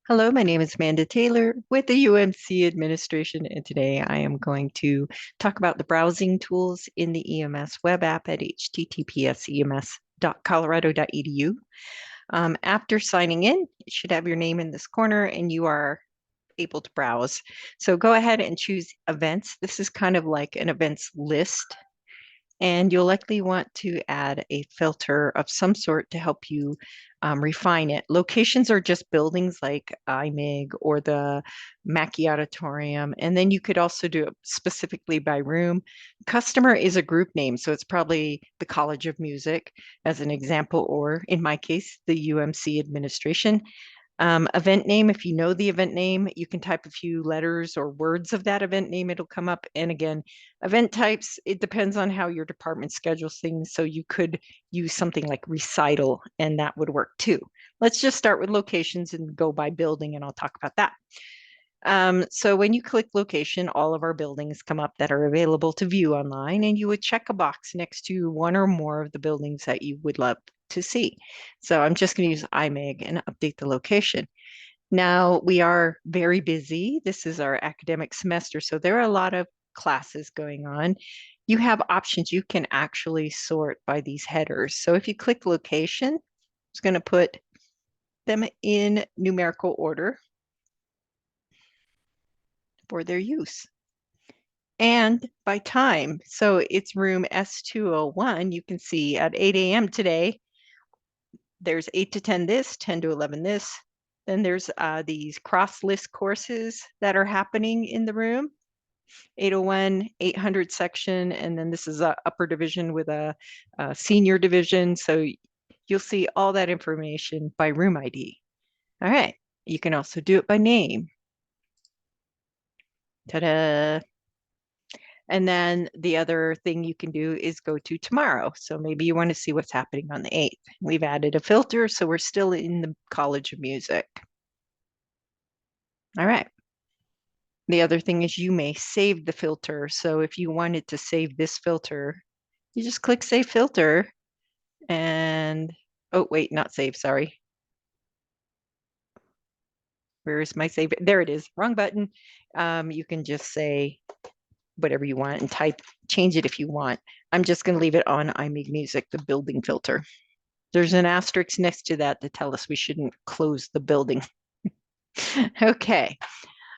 Hello, my name is Amanda Taylor with the UMC administration, and today I am going to talk about the browsing tools in the EMS web app at https://ems.colorado.edu. After signing in, it should have your name in this corner and you are able to browse. So go ahead and choose events. This is kind of like an events list, and you'll likely want to add a filter of some sort to help you refine it. Locations are just buildings like IMIG or the Mackey Auditorium. And then you could also do it specifically by room. Customer is a group name, so it's probably the College of Music as an example, or in my case, the UMC administration. Event name, if you know the event name, you can type a few letters or words of that event name, it'll come up. And again, event types, it depends on how your department schedules things. So you could use something like recital, and that would work too. Let's just start with locations and go by building, and I'll talk about that. So when you click location, all of our buildings come up that are available to view online, and you would check a box next to one or more of the buildings that you would love to see. So I'm just going to use IMIG and update the location. Now we are very busy. This is our academic semester, so there are a lot of classes going on. You have options. You can actually sort by these headers. So if you click location, it's going to put them in numerical order for their use. And by time, so it's room S201. You can see at 8 a.m. today, there's 8 to 10 this, 10 to 11 this. Then there's these cross list courses that are happening in the room. 801, 800 section, and then this is a upper division with a senior division. So you'll see all that information by room ID. All right, you can also do it by name. Ta-da! And then the other thing you can do is go to tomorrow. So maybe you want to see what's happening on the 8th. We've added a filter, so we're still in the College of Music. All right. The other thing is you may save the filter. So if you wanted to save this filter, you just click Save Filter and, oh, wait, not save, sorry. Where is my save? There it is, wrong button. You can just say whatever you want and change it if you want. I'm just going to leave it on IMIG Music, the building filter. There's an asterisk next to that to tell us we shouldn't close the building. Okay.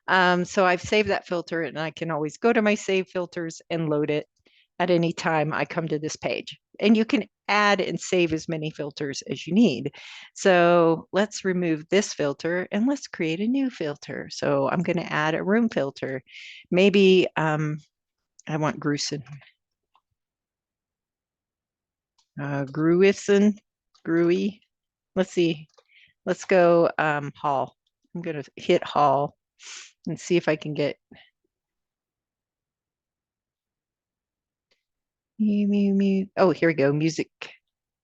So I've saved that filter, and I can always go to my save filters and load it at any time I come to this page. And you can add and save as many filters as you need. So let's remove this filter and let's create a new filter. So I'm going to add a room filter. Maybe I want Gruson. Gruison, Gruy. Let's see. Let's go Hall. I'm going to hit Hall and see if I can get. Oh, here we go. Music.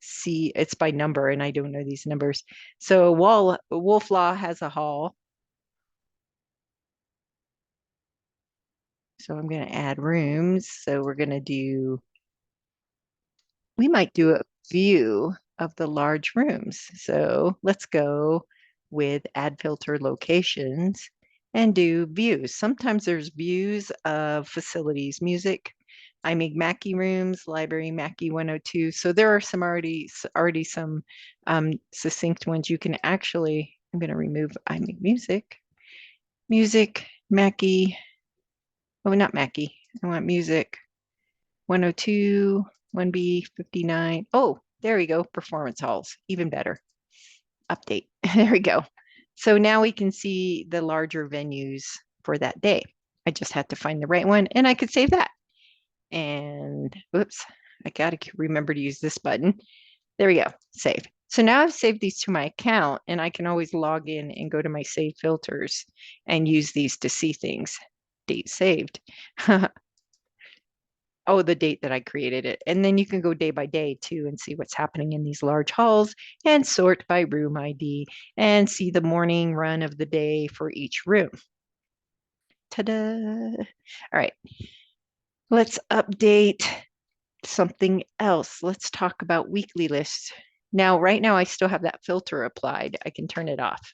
See, it's by number, and I don't know these numbers. So Wolf Law has a hall. So I'm going to add rooms. So we're going to do, we might do a view of the large rooms. So let's go with add filter locations and do views. Sometimes there's views of facilities, music, IMIG Mackey rooms, library Mackey 102. So there are some already some succinct ones. You can actually, I'm going to remove IMIG music, Mackey. Oh, not Mackey. I want music 102, 1B, 59. Oh, there we go. Performance halls, even better. Update. There we go. So now we can see the larger venues for that day. I just had to find the right one, and I could save that. And whoops, I got to remember to use this button. There we go, save. So now I've saved these to my account, and I can always log in and go to my save filters and use these to see things. Date saved. Oh, the date that I created it. And then you can go day by day too and see what's happening in these large halls and sort by room ID and see the morning run of the day for each room. Ta-da! All right, let's update something else. Let's talk about weekly lists. Now, right now, I still have that filter applied. I can turn it off.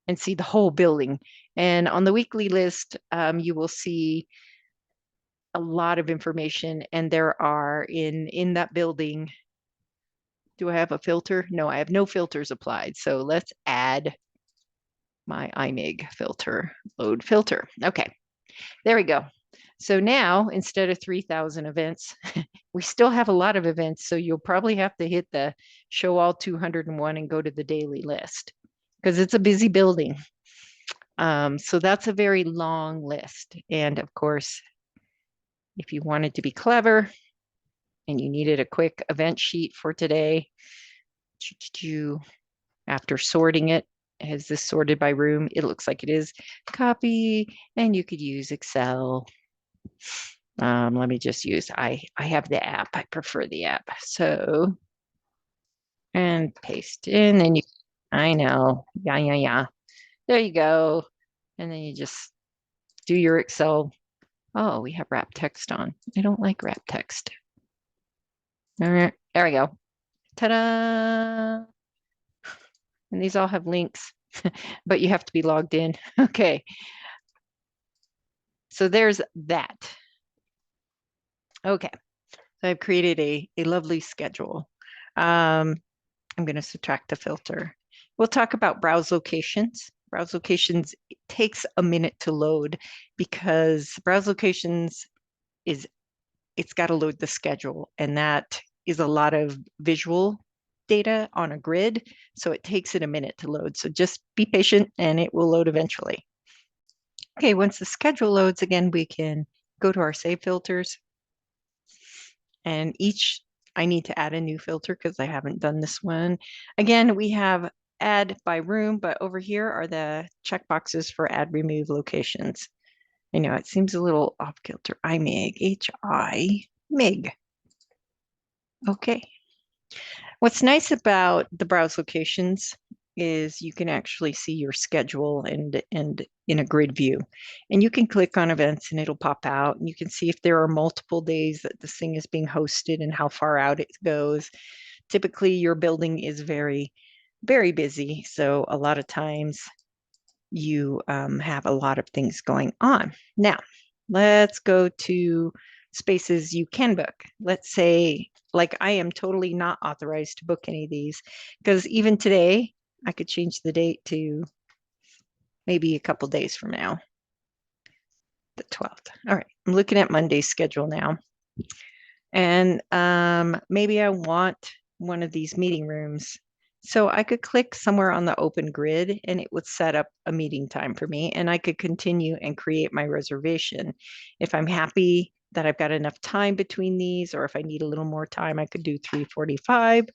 and see the whole building. And on the weekly list, you will see a lot of information, and there are in that building. Do I have a filter? No, I have no filters applied. So let's add my IMIG filter, load filter. Okay, there we go. So now instead of 3,000 events, we still have a lot of events. So you'll probably have to hit the show all 201 and go to the daily list because it's a busy building. So that's a very long list. And of course, if you wanted to be clever and you needed a quick event sheet for today, after sorting it, has this sorted by room? It looks like it is. Copy, and you could use Excel. Let me just use, I have the app. I prefer the app. So, and paste in, and you, I know, yeah. There you go. And then you just do your Excel. Oh, we have wrap text on. I don't like wrap text. All right, there we go. Ta-da! And these all have links, but you have to be logged in. Okay. So there's that. Okay. So I've created a lovely schedule. I'm going to subtract the filter. We'll talk about browse locations. Browse locations takes a minute to load because browse locations it's got to load the schedule, and that is a lot of visual data on a grid. So it takes it a minute to load. So just be patient and it will load eventually. Okay, once the schedule loads, again, we can go to our save filters. And I need to add a new filter because I haven't done this one. Again, we have add by room, but over here are the checkboxes for add remove locations. I know it seems a little off kilter. IMIG, H-I-MIG. Okay. What's nice about the browse locations is you can actually see your schedule and in a grid view. And you can click on events and it'll pop out. And you can see if there are multiple days that this thing is being hosted and how far out it goes. Typically, your building is very, very busy. So a lot of times you have a lot of things going on. Now, let's go to spaces you can book. Let's say, like, I am totally not authorized to book any of these because even today, I could change the date to maybe a couple days from now, the 12th. All right, I'm looking at Monday's schedule now. And maybe I want one of these meeting rooms. So I could click somewhere on the open grid and it would set up a meeting time for me, and I could continue and create my reservation. If I'm happy that I've got enough time between these, or if I need a little more time, I could do 3:45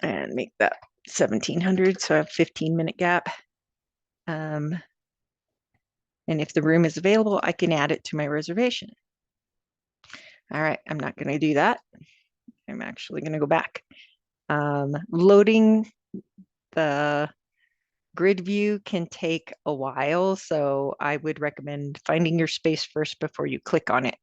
and make that 1700. So I have a 15-minute gap. And if the room is available, I can add it to my reservation. All right, I'm not going to do that. I'm actually going to go back. Loading the grid view can take a while, so I would recommend finding your space first before you click on it.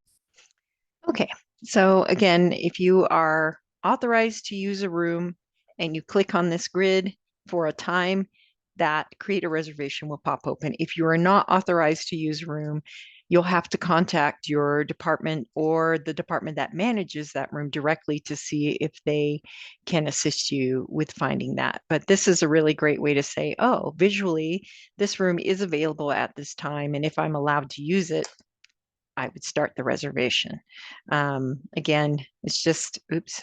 Okay, so again, if you are authorized to use a room and you click on this grid for a time, that create a reservation will pop open. If you are not authorized to use a room, you'll have to contact your department or the department that manages that room directly to see if they can assist you with finding that. But this is a really great way to say, oh, visually, this room is available at this time, and if I'm allowed to use it, I would start the reservation. Again, it's just, oops,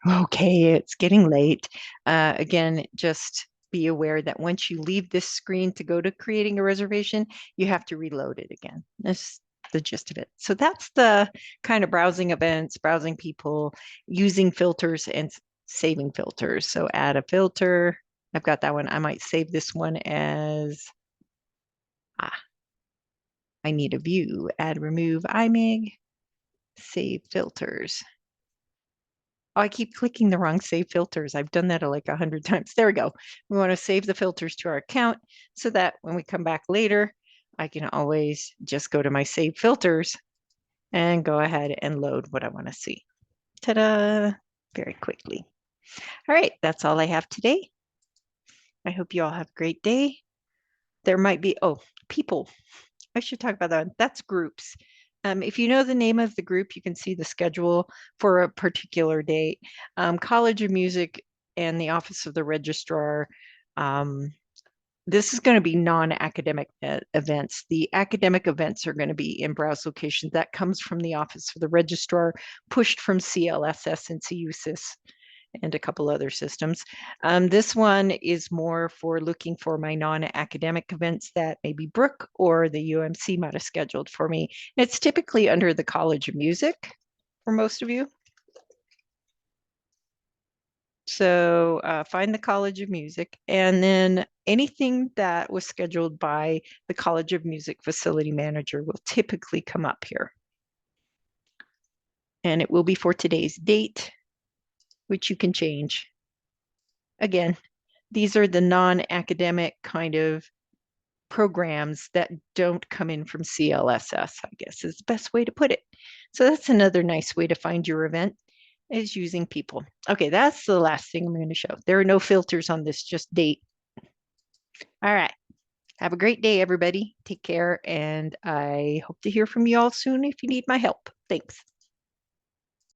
okay, it's getting late. Again, just be aware that once you leave this screen to go to creating a reservation, you have to reload it again. That's the gist of it. So that's the kind of browsing events, browsing people, using filters and saving filters. So add a filter. I've got that one. I might save this one as, I need a view, add, remove, IMIG, save filters. Oh, I keep clicking the wrong save filters. I've done that like 100 times. There we go. We want to save the filters to our account so that when we come back later, I can always just go to my save filters and go ahead and load what I want to see. Ta-da! Very quickly. All right, that's all I have today. I hope you all have a great day. There might be, oh, people. I should talk about that. That's groups. If you know the name of the group, you can see the schedule for a particular date. College of Music and the Office of the Registrar. This is going to be non-academic events. The academic events are going to be in browse locations. That comes from the Office of the Registrar, pushed from CLSS and CUSYS and a couple other systems. This one is more for looking for my non-academic events that maybe Brooke or the UMC might have scheduled for me. And it's typically under the College of Music for most of you. So find the College of Music, and then anything that was scheduled by the College of Music facility manager will typically come up here. And it will be for today's date, which you can change. Again, these are the non-academic kind of programs that don't come in from CLSS, I guess is the best way to put it. So that's another nice way to find your event is using people. Okay, that's the last thing I'm going to show. There are no filters on this, just date. All right. Have a great day, everybody. Take care, and I hope to hear from you all soon if you need my help. Thanks.